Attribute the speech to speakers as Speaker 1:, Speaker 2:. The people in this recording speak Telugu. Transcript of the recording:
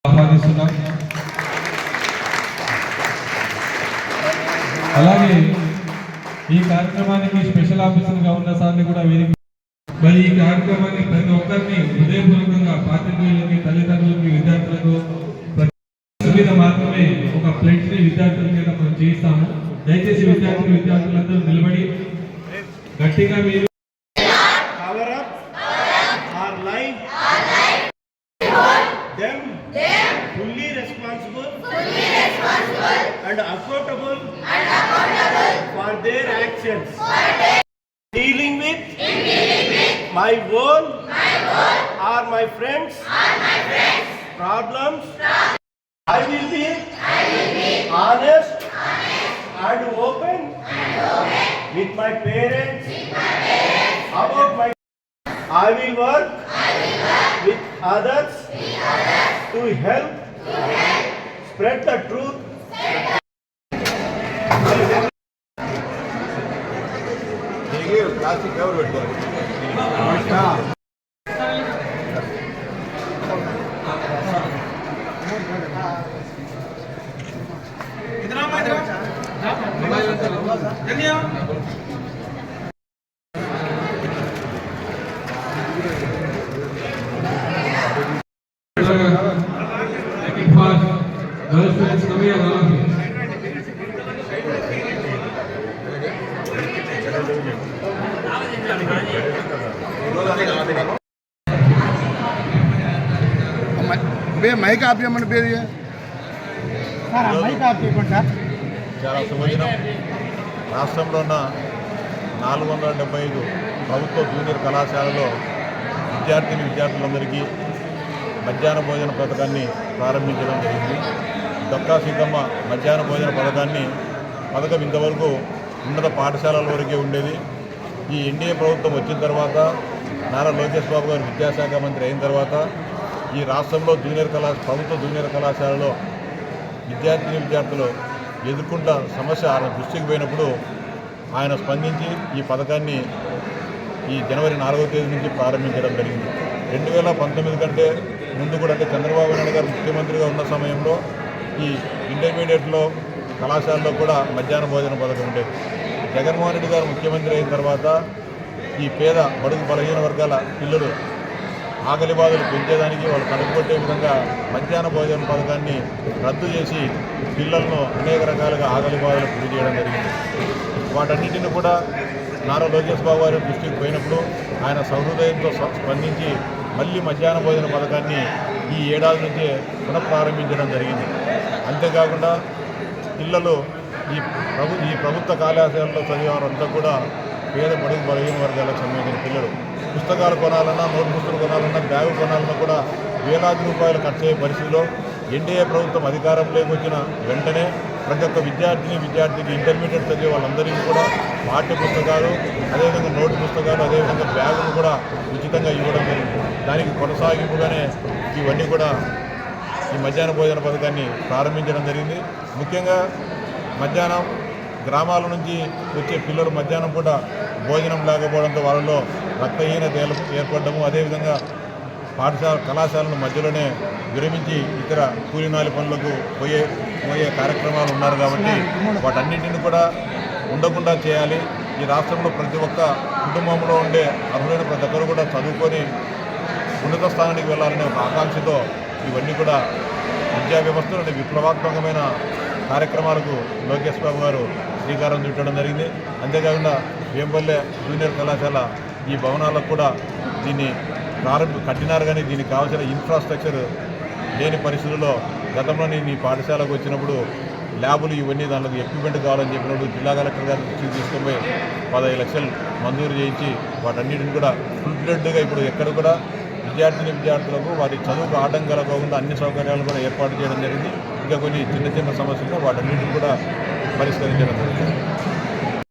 Speaker 1: ఆహ్వానిస్తున్నాం. అలాగే ఈ కార్యక్రమానికి స్పెషల్ ఆఫీసర్గా ఉన్న సార్ని కూడా వేదిక మరి ఈ కార్యక్రమాన్ని ప్రతి ఒక్కరిని హృదయపూర్వకంగా పాత్రికేయులకి, తల్లిదండ్రులకి, విద్యార్థులకు మీద మాత్రమే ఒక ప్లేట్ ని విద్యార్థుల మీద మనం చేయిస్తాము. దయచేసి విద్యార్థులందరూ నిలబడి గట్టిగా మీరు
Speaker 2: fully responsible and accountable for their actions. Dealing with my own or my friends problems, I will be honest and open with my parents about my. I will work with others to help spread the truth. Plastic cover
Speaker 3: mic ఆపేయమని పేరు
Speaker 4: చాలా శుభదినం. రాష్ట్రంలో ఉన్న 475 ప్రభుత్వ జూనియర్ కళాశాలలో విద్యార్థులందరికీ మధ్యాహ్న భోజన పథకాన్ని ప్రారంభించడం జరిగింది. డొక్కా సీతమ్మ మధ్యాహ్న భోజన పథకం ఇంతవరకు ఉన్నత పాఠశాలల వరకే ఉండేది. ఈ ఎన్డీఏ ప్రభుత్వం వచ్చిన తర్వాత, నారా లోకేష్ బాబు గారు విద్యాశాఖ మంత్రి అయిన తర్వాత ఈ రాష్ట్రంలో ప్రభుత్వ జూనియర్ కళాశాలలో విద్యార్థులు ఎదుర్కొంటున్న సమస్య ఆయన దృష్టికి పోయినప్పుడు ఆయన స్పందించి ఈ పథకాన్ని ఈ జనవరి 4వ తేదీ నుంచి ప్రారంభించడం జరిగింది. 2019 కంటే ముందు కూడా, అంటే చంద్రబాబు నాయుడు గారు ముఖ్యమంత్రిగా ఉన్న సమయంలో ఈ ఇంటర్మీడియట్లో కళాశాలలో కూడా మధ్యాహ్న భోజన పథకం ఉండేది. జగన్మోహన్ రెడ్డి గారు ముఖ్యమంత్రి అయిన తర్వాత ఈ పేద బడుగు బలహీన వర్గాల పిల్లలు ఆకలి బాధలు పెంచేదానికి, వాళ్ళు కడుపుకొట్టే విధంగా మధ్యాహ్న భోజన పథకాన్ని రద్దు చేసి పిల్లలను అనేక రకాలుగా ఆకలి బాధలు గురి చేయడం జరిగింది. వాటన్నిటిని కూడా నారా లోకేష్ బాబు గారి దృష్టికి పోయినప్పుడు ఆయన సహృదయంతో స్పందించి మళ్ళీ మధ్యాహ్న భోజన పథకాన్ని ఈ ఏడాది నుంచే పునఃప్రారంభించడం జరిగింది. అంతేకాకుండా పిల్లలు ఈ ప్రభుత్వ కళాశాలలో చదివే వారంతా కూడా పేద బడుగు బలహీన వర్గాలకు సంబంధించిన పిల్లలు పుస్తకాలు కొనాలన్నా, నోట్ బుక్లు కొనాలన్నా, బ్యాగు కొనాలన్నా కూడా వేలాది రూపాయలు ఖర్చు అయ్యే పరిస్థితిలో ఎన్డీఏ ప్రభుత్వం అధికారంలోకి వచ్చిన వెంటనే ప్రతి ఒక్క విద్యార్థికి ఇంటర్మీడియట్ చదివే వాళ్ళందరికీ కూడా పాఠ్య పుస్తకాలు, అదేవిధంగా నోటు పుస్తకాలు, అదేవిధంగా బ్యాగులు కూడా ఉచితంగా ఇవ్వడం జరిగింది. దానికి కొనసాగింపుగానే ఇవన్నీ కూడా ఈ మధ్యాహ్న భోజన పథకాన్ని ప్రారంభించడం జరిగింది. ముఖ్యంగా మధ్యాహ్నం గ్రామాల నుంచి వచ్చే పిల్లలు మధ్యాహ్నం పూట భోజనం లేకపోవడంతో వాళ్ళలో రక్తహీనత ఏర్పడము, అదేవిధంగా కళాశాలను మధ్యలోనే విరమించి ఇతర కూలినాలి పనులకు పోయే కార్యక్రమాలు ఉన్నారు. కాబట్టి వాటన్నింటిని కూడా ఉండకుండా చేయాలి. ఈ రాష్ట్రంలో ప్రతి ఒక్క కుటుంబంలో ఉండే అర్హులైన ప్రతి ఒక్కరు కూడా చదువుకొని ఉన్నత స్థానానికి వెళ్ళాలనే ఒక ఆకాంక్షతో ఇవన్నీ కూడా విద్యా వ్యవస్థలో విప్లవాత్మకమైన కార్యక్రమాలకు లోకేష్ బాబు గారు శ్రీకారం చుట్టడం జరిగింది. అంతేకాకుండా వేంపల్లె జూనియర్ కళాశాల ఈ భవనాలకు కూడా దీన్ని కట్టినారు, కానీ దీనికి కావాల్సిన ఇన్ఫ్రాస్ట్రక్చర్ లేని పరిస్థితుల్లో గతంలో నేను ఈ పాఠశాలకు వచ్చినప్పుడు ల్యాబులు ఇవన్నీ దాంట్లో ఎక్విప్మెంట్ కావాలని చెప్పినప్పుడు జిల్లా కలెక్టర్ గారి దృష్టికి తీసుకుపోయి 15 లక్షలు మంజూరు చేయించి వాటన్నిటిని కూడా ఫుల్ ఫ్లెడ్గా ఇప్పుడు ఎక్కడ కూడా విద్యార్థులకు వారి చదువుకు ఆటంకం కలగకుండా అన్ని సౌకర్యాలు కూడా ఏర్పాటు చేయడం జరిగింది. ఇంకా కొన్ని చిన్న సమస్యలు వాటన్నిటిని కూడా పరిష్కరించడం జరుగుతుంది.